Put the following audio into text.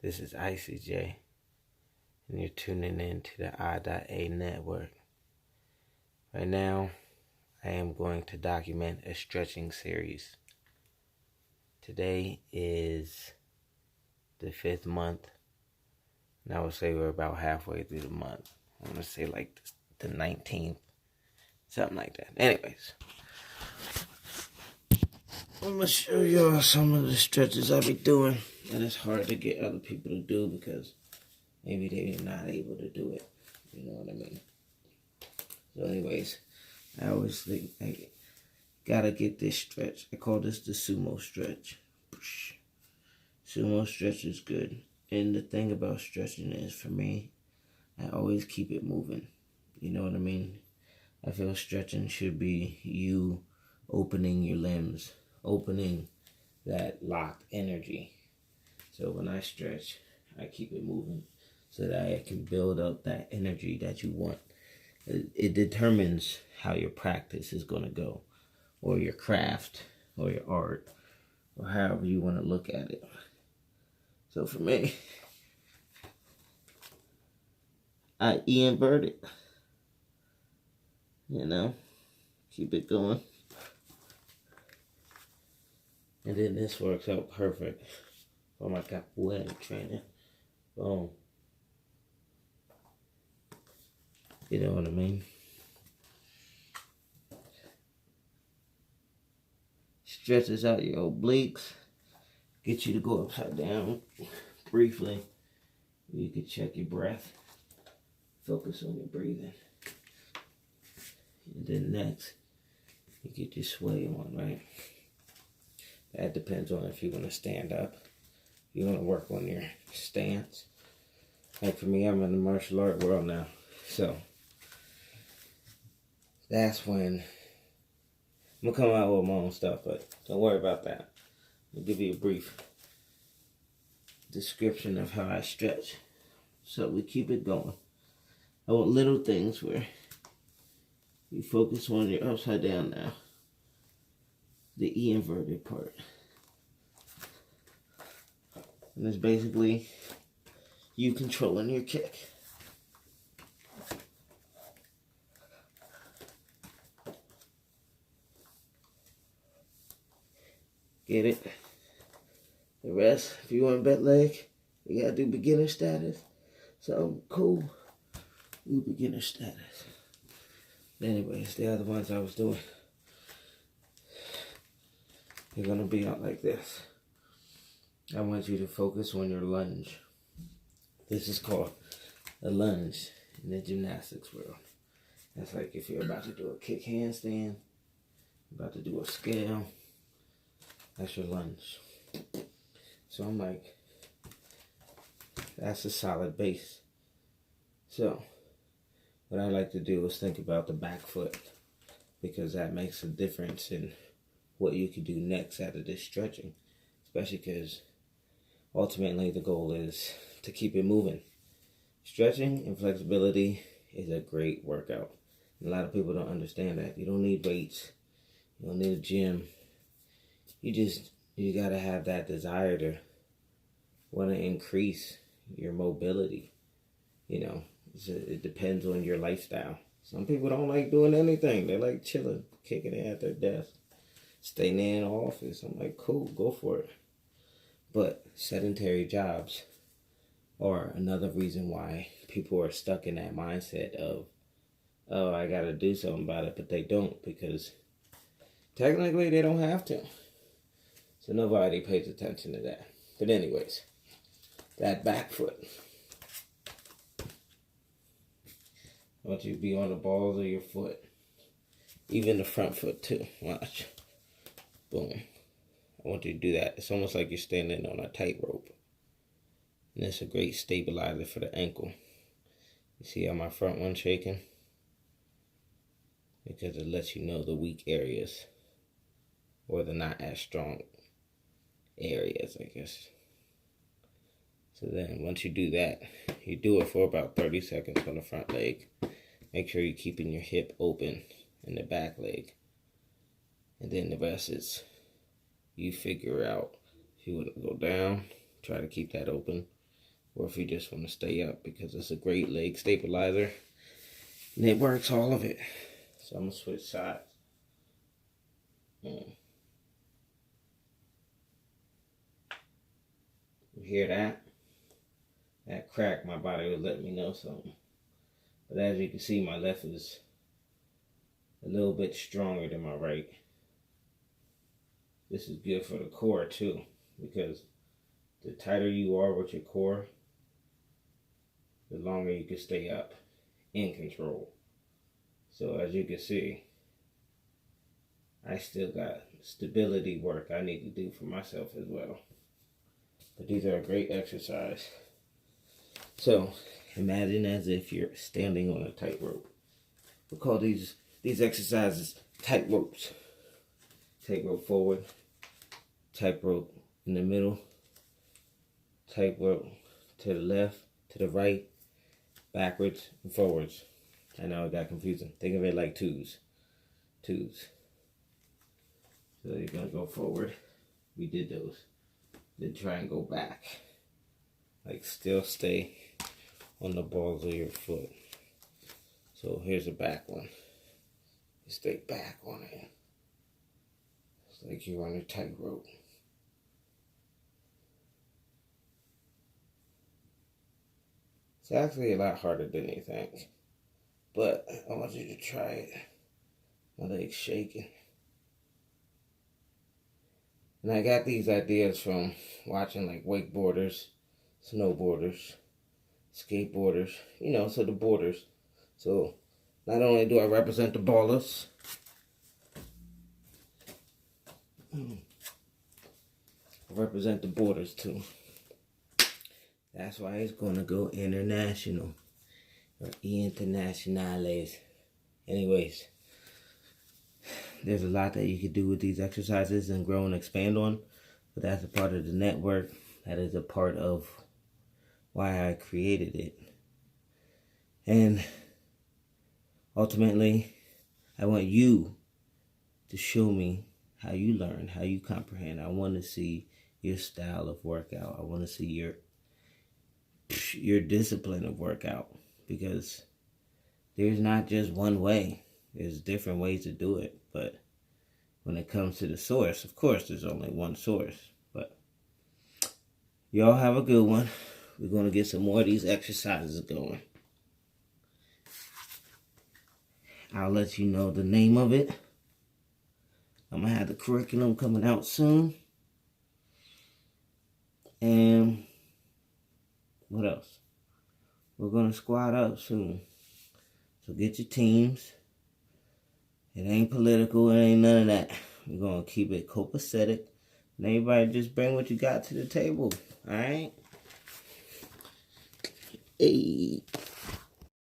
This is Icy J, and you're tuning in to the I.A network. Right now, I am going to document a stretching series. Today is the 5th month, and I would say we're about halfway through the month. I'm going to say like the 19th, something like that. Anyways, I'm going to show y'all some of the stretches I be doing, and it's hard to get other people to do because maybe they're not able to do it. You know what I mean? So anyways, I always think I gotta get this stretch. I call this the sumo stretch. Sumo stretch is good. And the thing about stretching is, for me, I always keep it moving. You know what I mean? I feel stretching should be you opening your limbs, opening that locked energy. So when I stretch, I keep it moving so that I can build up that energy that you want. It determines how your practice is going to go, or your craft, or your art, or however you want to look at it. So for me, I invert it. You know, keep it going. And then this works out perfect for my capoeira training. Boom. You know what I mean? Stretches out your obliques. Get you to go upside down briefly. You can check your breath. Focus on your breathing. And then next, you get your sway on, right? That depends on if you want to stand up. You want to work on your stance. Like for me, I'm in the martial art world now. So that's when I'm going to come out with my own stuff, but don't worry about that. I'll give you a brief description of how I stretch. So we keep it going. I want little things where you focus on your upside down now. The E inverted part. And it's basically you controlling your kick. Get it? The rest, if you want bent leg, you gotta do beginner status. So cool. Do beginner status. Anyways, the other ones I was doing, they're gonna be out like this. I want you to focus on your lunge. This is called a lunge in the gymnastics world. That's like if you're about to do a kick handstand, about to do a scale, that's your lunge. So I'm like, that's a solid base. So what I like to do is think about the back foot, because that makes a difference in what you can do next out of this stretching. Especially because ultimately the goal is to keep it moving. Stretching and flexibility is a great workout. And a lot of people don't understand that. You don't need weights. You don't need a gym. You gotta have that desire to want to increase your mobility. You know, it depends on your lifestyle. Some people don't like doing anything. They like chilling, kicking it at their desk, staying in the office. I'm like, cool, go for it. But sedentary jobs are another reason why people are stuck in that mindset of, oh, I gotta do something about it, but they don't, because technically they don't have to. So nobody pays attention to that. But anyways, that back foot. I want you to be on the balls of your foot. Even the front foot too. Watch. Boom. I want you to do that. It's almost like you're standing on a tightrope. And it's a great stabilizer for the ankle. You see how my front one's shaking? Because it lets you know the weak areas, or the not as strong areas, I guess. So then once you do that, you do it for about 30 seconds on the front leg. Make sure you're keeping your hip open in the back leg. And then the rest is you figure out if you want to go down, try to keep that open. or if you just want to stay up, because it's a great leg stabilizer and it works all of it. So I'm going to switch sides. You hear that? That crack, my body would let me know something. But as you can see, my left is a little bit stronger than my right. This is good for the core too, because the tighter you are with your core, the longer you can stay up in control. So as you can see, I still got stability work I need to do for myself as well. But these are a great exercise. So imagine as if you're standing on a tightrope. We call these exercises tightropes. Tightrope forward, tightrope in the middle, tightrope to the left, to the right, backwards, and forwards. I know it got confusing. Think of it like twos. Twos. So you're going to go forward. We did those. Then try and go back. Like still stay on the balls of your foot. So here's a back one. You stay back on it. It's like you're on a tightrope. It's actually a lot harder than you think. But I want you to try it. My leg's shaking. And I got these ideas from watching like wakeboarders, snowboarders, skateboarders, you know, so the boarders. So not only do I represent the ballers, I represent the boarders too. That's why it's going to go international, or internationales. Anyways, there's a lot that you could do with these exercises and grow and expand on, but that's a part of the network. That is a part of why I created it. And ultimately, I want you to show me how you learn, how you comprehend. I want to see your style of workout. I want to see your discipline of workout, because there's not just one way. There's different ways to do it, but when it comes to the source, of course, there's only one source. But y'all have a good one. We're going to get some more of these exercises going. I'll let you know the name of it. I'm going to have the curriculum coming out soon. And what else? We're going to squat up soon. So get your teams. It ain't political. It ain't none of that. We're going to keep it copacetic. And everybody just bring what you got to the table. All right? Hey.